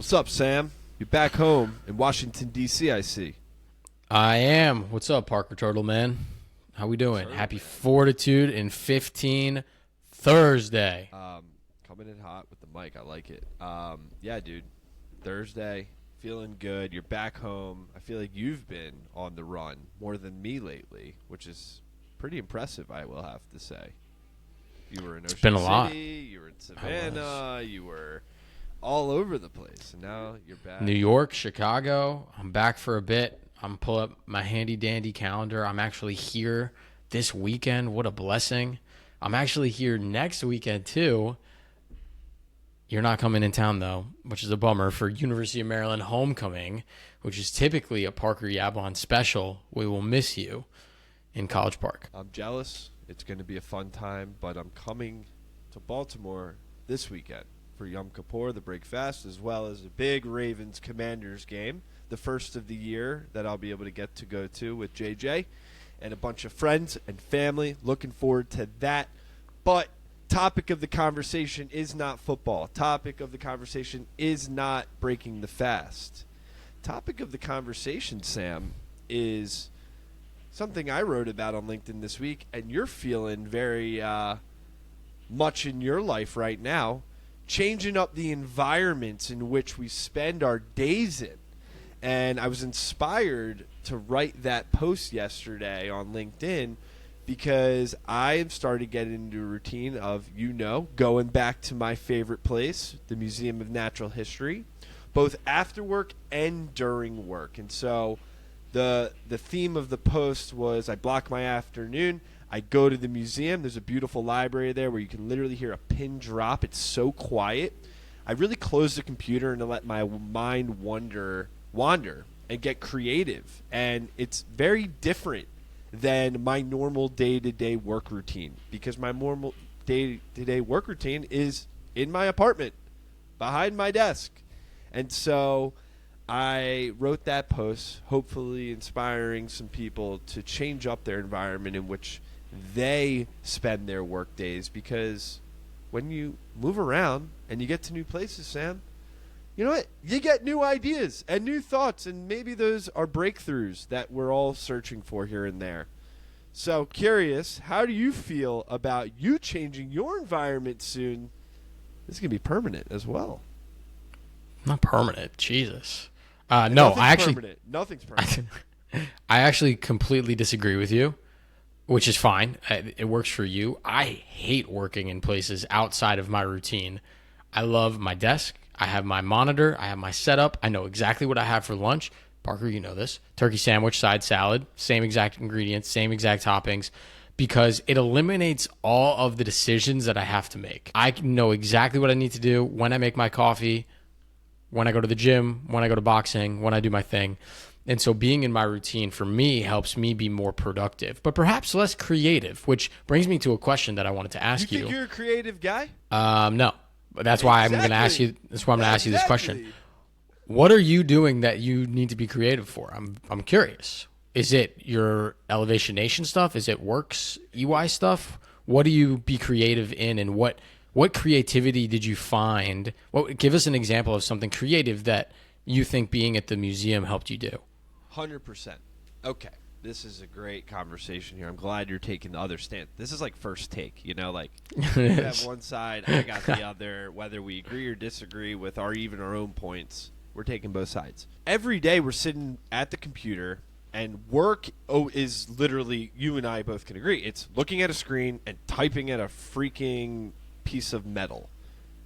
What's up, Sam? You're back home in Washington, D.C., I see. I am. What's up, Parker Turtle Man? How we doing? Happy Fortitude in 15 Thursday. Coming in hot with the mic. I like it. Yeah, dude. Thursday, feeling good. You're back home. I feel like you've been on the run more than me lately, which is pretty impressive, I will have to say. You were in Ocean been a City, lot. you were in Savannah, you were all over the place, and now you're back. New York, Chicago. I'm back for a bit. I'm pull up my handy dandy calendar. I'm actually here this weekend. What a blessing. I'm actually here next weekend too. You're not coming in town though, which is a bummer for University of Maryland homecoming, which is typically a Parker Yablon special. We will miss you in College Park. I'm jealous. It's going to be a fun time, but I'm coming to Baltimore this weekend for Yom Kippur, the break fast, as well as a big Ravens-Commanders game, the first of the year that I'll be able to get to go to with JJ and a bunch of friends and family. Looking forward to that. But topic of the conversation is not football. Topic of the conversation is not breaking the fast. Topic of the conversation, Sam, is something I wrote about on LinkedIn this week, and you're feeling very much in your life right now, changing up the environments in which we spend our days in. And I was inspired to write that post yesterday on LinkedIn because I've started getting into a routine of, going back to my favorite place, the Museum of Natural History, both after work and during work. And so the theme of the post was I block my afternoon. I go to the museum. There's a beautiful library there where you can literally hear a pin drop. It's so quiet. I really close the computer and to let my mind wander and get creative. And it's very different than my normal day-to-day work routine because my normal day-to-day work routine is in my apartment behind my desk. And so I wrote that post, hopefully inspiring some people to change up their environment in which they spend their work days, because when you move around and you get to new places, Sam, you know what? You get new ideas and new thoughts, and maybe those are breakthroughs that we're all searching for here and there. So curious, how do you feel about you changing your environment soon? This is going to be permanent as well. Not permanent, Jesus. No, Nothing's permanent. I actually completely disagree with you, which is fine. It works for you. I hate working in places outside of my routine. I love my desk. I have my monitor. I have my setup. I know exactly what I have for lunch. Parker, you know this. Turkey sandwich, side salad, same exact ingredients, same exact toppings, because it eliminates all of the decisions that I have to make. I know exactly what I need to do when I make my coffee, when I go to the gym, when I go to boxing, when I do my thing. And so being in my routine for me helps me be more productive, but perhaps less creative, which brings me to a question that I wanted to ask you. You think you're a creative guy? No. But that's why I'm going to ask you. That's why I'm going to ask you this question. What are you doing that you need to be creative for? I'm curious. Is it your Elevation Nation stuff? Is it Works EY stuff? What do you be creative in, and what creativity did you find? Give us an example of something creative that you think being at the museum helped you do. 100%. Okay. This is a great conversation here. I'm glad you're taking the other stand. This is like first take, you have one side, I got the other. Whether we agree or disagree with our own points, we're taking both sides. Every day we're sitting at the computer, and work is literally, you and I both can agree, it's looking at a screen and typing at a freaking piece of metal.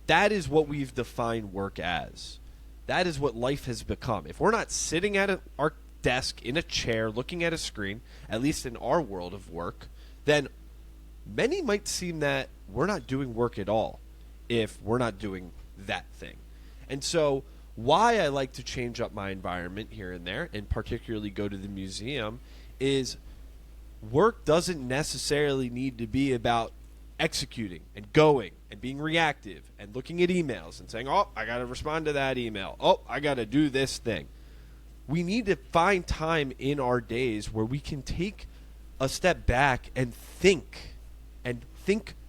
That is what we've defined work as. That is what life has become. If we're not sitting at our desk in a chair looking at a screen, at least in our world of work, then many might seem that we're not doing work at all if we're not doing that thing. And so why I like to change up my environment here and there, and particularly go to the museum, is work doesn't necessarily need to be about executing and going and being reactive and looking at emails and saying, oh, I got to respond to that email. Oh, I got to do this thing. We need to find time in our days where we can take a step back and think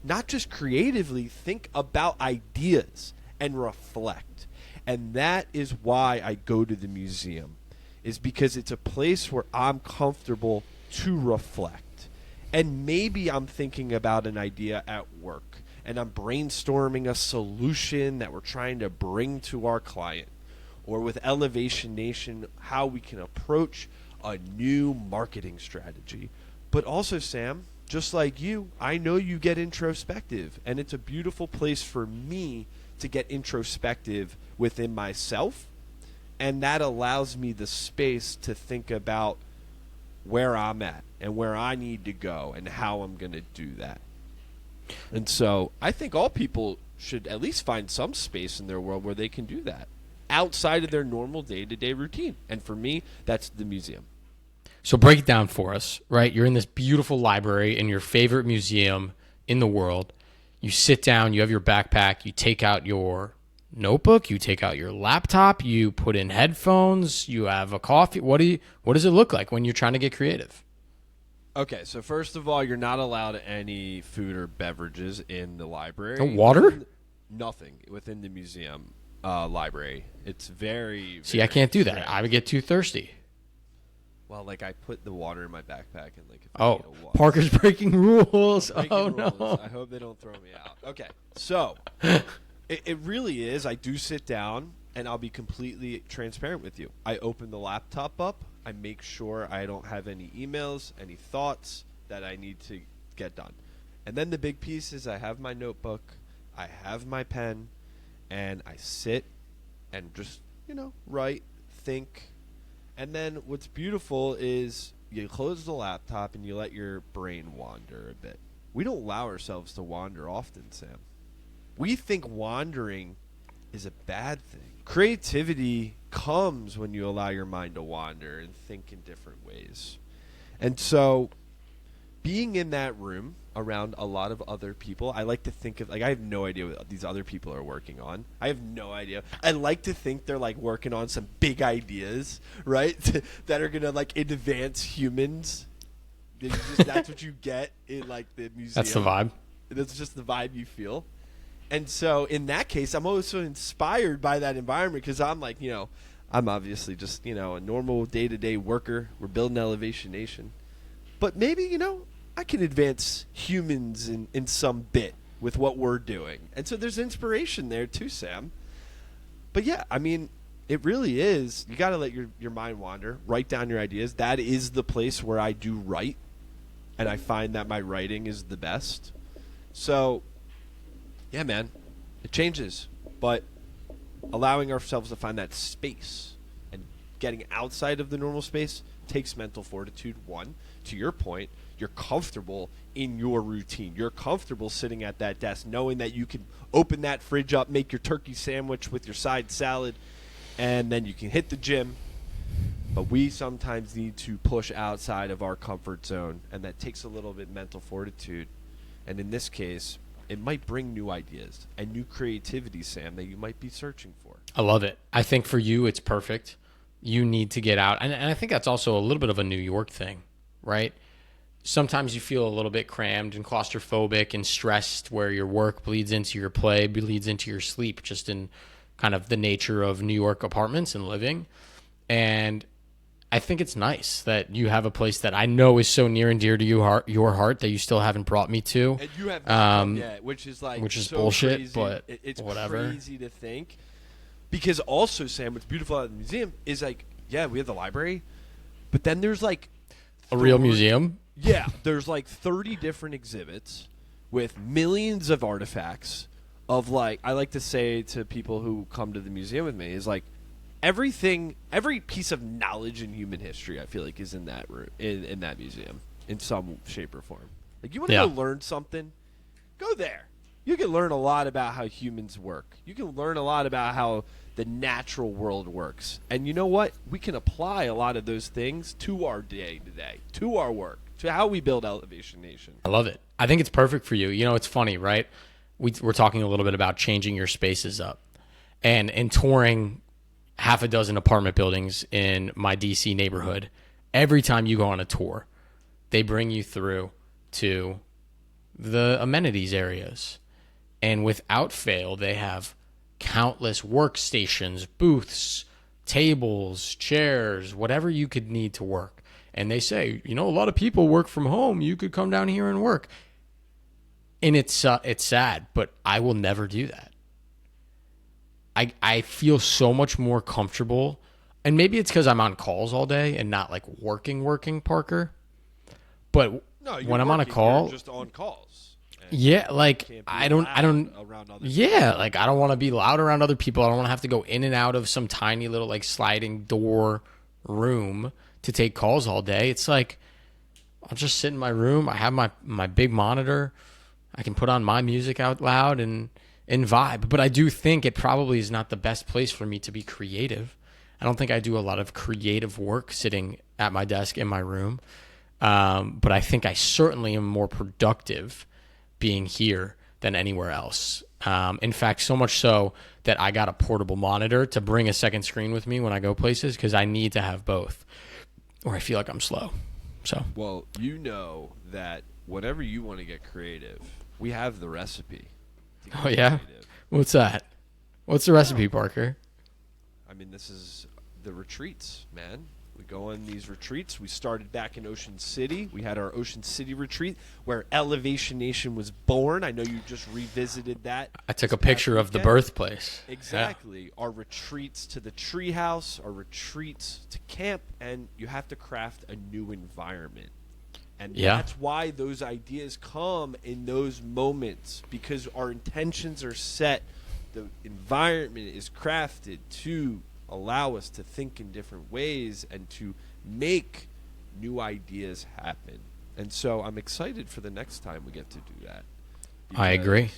not just creatively, think about ideas and reflect. And that is why I go to the museum, is because it's a place where I'm comfortable to reflect. And maybe I'm thinking about an idea at work, and I'm brainstorming a solution that we're trying to bring to our client. Or with Elevation Nation, how we can approach a new marketing strategy. But also, Sam, just like you, I know you get introspective, and it's a beautiful place for me to get introspective within myself, and that allows me the space to think about where I'm at and where I need to go and how I'm going to do that. And so I think all people should at least find some space in their world where they can do that outside of their normal day-to-day routine. And for me, that's the museum. So break it down for us, right? You're in this beautiful library in your favorite museum in the world. You sit down, you have your backpack, you take out your notebook, you take out your laptop, you put in headphones, you have a coffee. What does it look like when you're trying to get creative? Okay, so first of all, you're not allowed any food or beverages in the library. No water? Nothing within the museum library. It's very, See, I can't do that. I would get too thirsty. Well, like I put the water in my backpack and like if I need a water. Parker's breaking rules. Breaking no. rules. I hope they don't throw me out. Okay, so it really is. I do sit down and I'll be completely transparent with you. I open the laptop up. I make sure I don't have any emails, any thoughts that I need to get done. And then the big piece is I have my notebook, I have my pen, and I sit and just, write, think. And then what's beautiful is you close the laptop and you let your brain wander a bit. We don't allow ourselves to wander often, Sam. We think wandering is a bad thing. Creativity comes when you allow your mind to wander and think in different ways. And so being in that room around a lot of other people, I like to think of, I have no idea what these other people are working on. I have no idea. I like to think they're working on some big ideas, right? that are going to advance humans. That's what you get in the museum. That's the vibe. That's just the vibe you feel. And so in that case, I'm also inspired by that environment because I'm I'm obviously just, a normal day-to-day worker. We're building Elevation Nation. But maybe, I can advance humans in some bit with what we're doing. And so there's inspiration there too, Sam. But yeah, it really is. You got to let your mind wander. Write down your ideas. That is the place where I do write. And I find that my writing is the best. So yeah, man, it changes, but allowing ourselves to find that space and getting outside of the normal space takes mental fortitude. One, to your point, you're comfortable in your routine. You're comfortable sitting at that desk knowing that you can open that fridge up, make your turkey sandwich with your side salad, and then you can hit the gym. But we sometimes need to push outside of our comfort zone, and that takes a little bit mental fortitude. And in this case, it might bring new ideas and new creativity, Sam, that you might be searching for. I love it. I think for you, it's perfect. You need to get out. And I think that's also a little bit of a New York thing, right? Sometimes you feel a little bit crammed and claustrophobic and stressed where your work bleeds into your play, bleeds into your sleep, just in kind of the nature of New York apartments and living. And I think it's nice that you have a place that I know is so near and dear to your heart that you still haven't brought me to. And you haven't come yet, which is so bullshit, crazy. but it's whatever. Crazy to think. Because also, Sam, what's beautiful about the museum is we have the library, but then there's a real museum. Yeah, there's 30 different exhibits with millions of artifacts of I like to say to people who come to the museum with me is everything, every piece of knowledge in human history, I feel is in that room, in that museum, in some shape or form. You want to go learn something, go there. You can learn a lot about how humans work. You can learn a lot about how the natural world works. And you know what? We can apply a lot of those things to our day-to-day, to our work, to how we build Elevation Nation. I love it. I think it's perfect for you. It's funny, right? We're talking a little bit about changing your spaces up. And in touring half a dozen apartment buildings in my DC neighborhood, every time you go on a tour, they bring you through to the amenities areas. And without fail, they have countless workstations, booths, tables, chairs, whatever you could need to work. And they say, a lot of people work from home. You could come down here and work. And it's sad, but I will never do that. I feel so much more comfortable. And maybe it's because I'm on calls all day and not like working, Parker. But when I'm on a call, you're just on calls. Yeah, like I don't around other yeah, like I don't want to be loud around other people. I don't want to have to go in and out of some tiny little like sliding door room to take calls all day. It's like I'll just sit in my room. I have my big monitor. I can put on my music out loud and vibe. But I do think it probably is not the best place for me to be creative. I don't think I do a lot of creative work sitting at my desk in my room. But I think I certainly am more productive being here than anywhere else. In fact, so much so that I got a portable monitor to bring a second screen with me when I go places because I need to have both or I feel like I'm slow. So, well, you know that whenever you want to get creative, we have the recipe. Oh, yeah? Creative. What's that? What's the recipe, Parker? I mean, this is the retreats, man. We go on these retreats. We started back in Ocean City. We had our Ocean City retreat where Elevation Nation was born. I know you just revisited that. I took a picture of the birthplace. Exactly. Yeah. Our retreats to the treehouse, our retreats to camp, and you have to craft a new environment. And that's why those ideas come in those moments, because our intentions are set. The environment is crafted to allow us to think in different ways and to make new ideas happen. And so I'm excited for the next time we get to do that. I agree.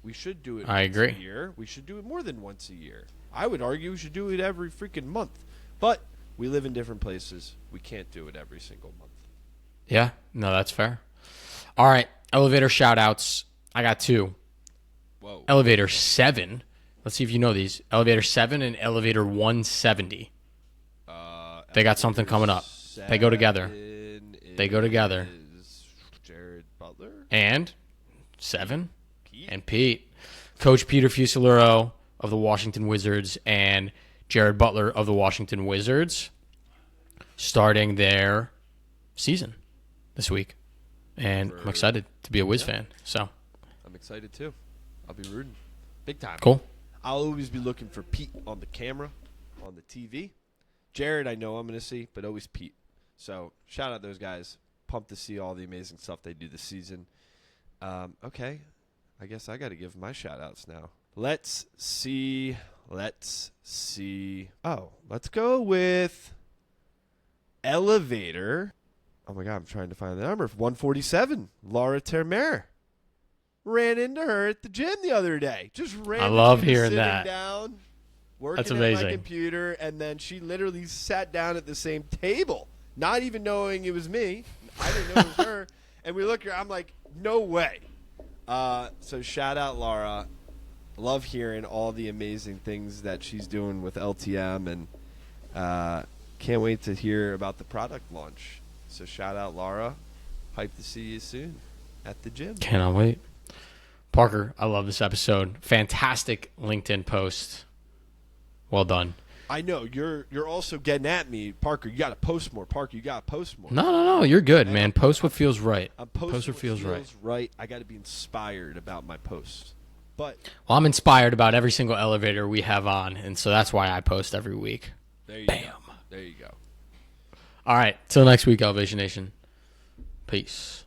We should do it once a year. We should do it more than once a year. I would argue we should do it every freaking month. But we live in different places. We can't do it every single month. Yeah, no, that's fair. All right, elevator shout-outs. I got 2. Whoa. Elevator 7. Let's see if you know these. Elevator 7 and Elevator 170. They got something coming up. They go together. They go together. Jared Butler. And 7. Pete. And Pete. Coach Peter Fusiliero of the Washington Wizards and Jared Butler of the Washington Wizards starting their season this week. And I'm excited to be a Wiz fan. So I'm excited too. I'll be rooting. Big time. Cool. I'll always be looking for Pete on the camera, on the TV. Jared, I know I'm going to see, but always Pete. So shout out those guys. Pumped to see all the amazing stuff they do this season. Okay. I guess I got to give my shout outs now. Let's see. Oh, let's go with Elevator. Oh, my God. I'm trying to find the number. 147. Laura Termer. Ran into her at the gym the other day. Just ran. I love hearing that. Down, working That's amazing. At my computer, and then she literally sat down at the same table, not even knowing it was me. I didn't know it was her. And we look at her. I'm like, no way. So shout out Laura. Love hearing all the amazing things that she's doing with LTM, and can't wait to hear about the product launch. So shout out Laura. Hyped to see you soon at the gym. Cannot wait. Parker, I love this episode. Fantastic LinkedIn post. Well done. I know you're also getting at me, Parker. You got to post more, Parker. You got to post more. No. You're good, man. Post what feels right. Post what feels right. I got to be inspired about my posts. Well, I'm inspired about every single elevator we have on, and so that's why I post every week. There you Bam. Go. There you go. All right. Till next week, Elevation Nation. Peace.